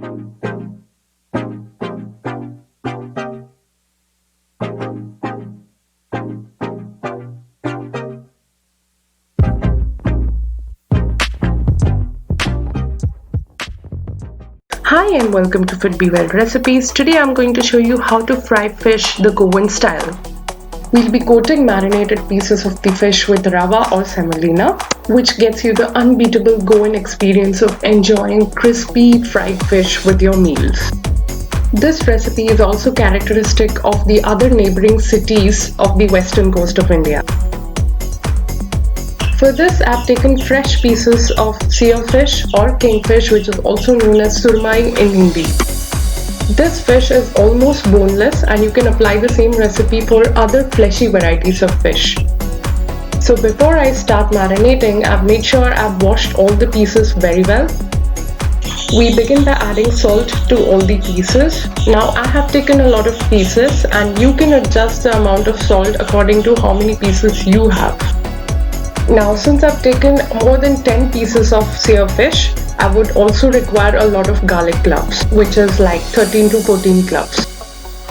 Hi and welcome to Fit Be Well Recipes. Today I'm going to show you how to fry fish the Goan style. We'll be coating marinated pieces of the fish with rava or semolina, which gets you the unbeatable Goan experience of enjoying crispy fried fish with your meals. This recipe is also characteristic of the other neighboring cities of the western coast of India. For this, I've taken fresh pieces of seer fish or kingfish, which is also known as surmai in Hindi. This fish is almost boneless and you can apply the same recipe for other fleshy varieties of fish. So before I start marinating, I've made sure I've washed all the pieces very well. We begin by adding salt to all the pieces. Now I have taken a lot of pieces and you can adjust the amount of salt according to how many pieces you have. Now, since I've taken more than 10 pieces of seer fish, I would also require a lot of garlic cloves, which is like 13 to 14 cloves.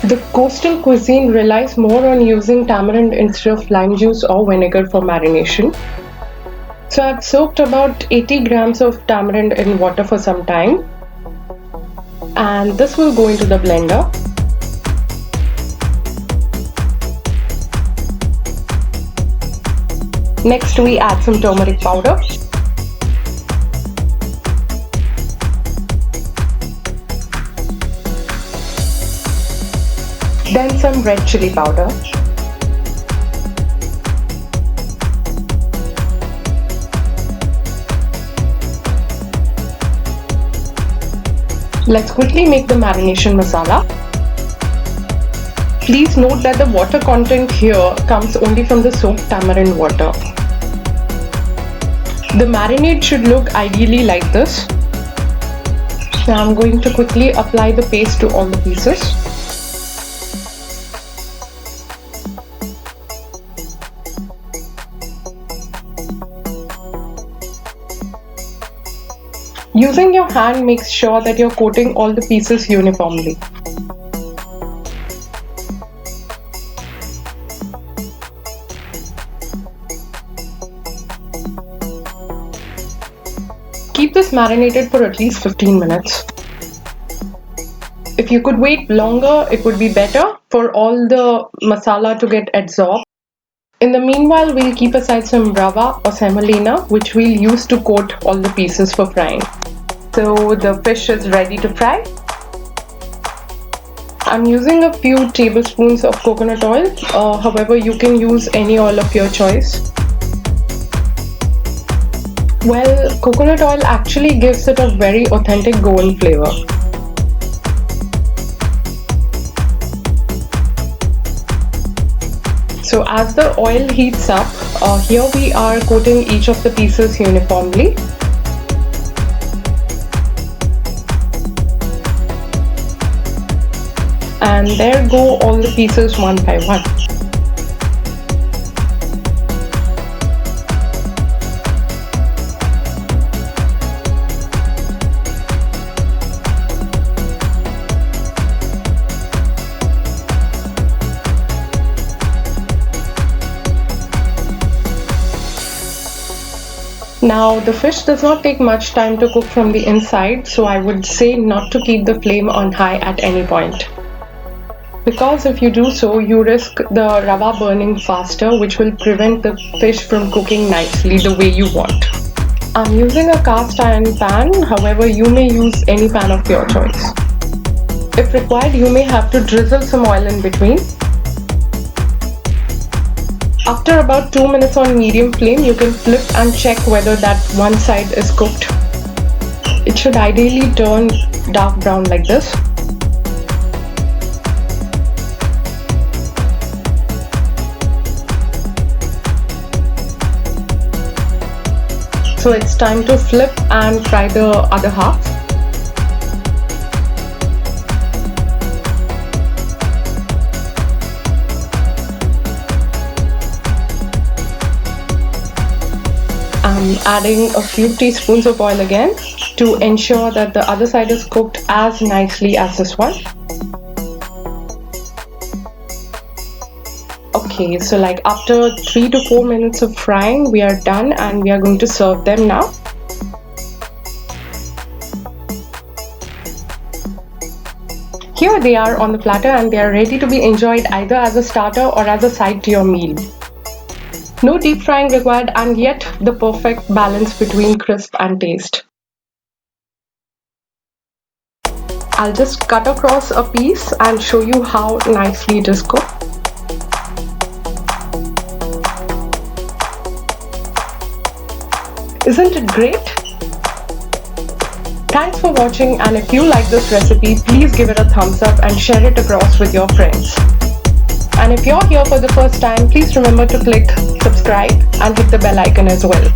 The coastal cuisine relies more on using tamarind instead of lime juice or vinegar for marination. So I've soaked about 80 grams of tamarind in water for some time, and this will go into the blender. Next, we add some turmeric powder. Then some red chili powder. Let's quickly make the marination masala. Please note that the water content here comes only from the soaked tamarind water. The marinade should look ideally like this. Now I'm going to quickly apply the paste to all the pieces. Using your hand makes sure that you're coating all the pieces uniformly. Keep this marinated for at least 15 minutes. If you could wait longer, it would be better for all the masala to get absorbed. In the meanwhile, we'll keep aside some rava or semolina, which we'll use to coat all the pieces for frying. So the fish is ready to fry. I'm using a few tablespoons of coconut oil. However, you can use any oil of your choice. Well, coconut oil actually gives it a very authentic Goan flavor. So as the oil heats up, here we are coating each of the pieces uniformly. And there go all the pieces one by one. Now the fish does not take much time to cook from the inside, so I would say not to keep the flame on high at any point. Because if you do so, you risk the rava burning faster, which will prevent the fish from cooking nicely the way you want. I'm using a cast iron pan, however you may use any pan of your choice. If required, you may have to drizzle some oil in between. After about 2 minutes on medium flame, you can flip and check whether that one side is cooked. It should ideally turn dark brown like this. So it's time to flip and fry the other half. I'm adding a few teaspoons of oil again to ensure that the other side is cooked as nicely as this one. Okay, so like after 3 to 4 minutes of frying, we are done and we are going to serve them now. Here they are on the platter and they are ready to be enjoyed either as a starter or as a side to your meal. No deep frying required and yet the perfect balance between crisp and taste. I'll just cut across a piece and show you how nicely it is cooked. Isn't it great? Thanks for watching, and if you like this recipe, please give it a thumbs up and share it across with your friends. And if you're here for the first time, please remember to click subscribe and hit the bell icon as well.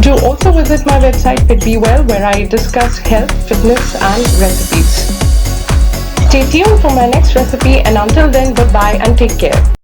Do also visit my website FitBeWell, where I discuss health, fitness and recipes. Stay tuned for my next recipe, and until then, goodbye and take care.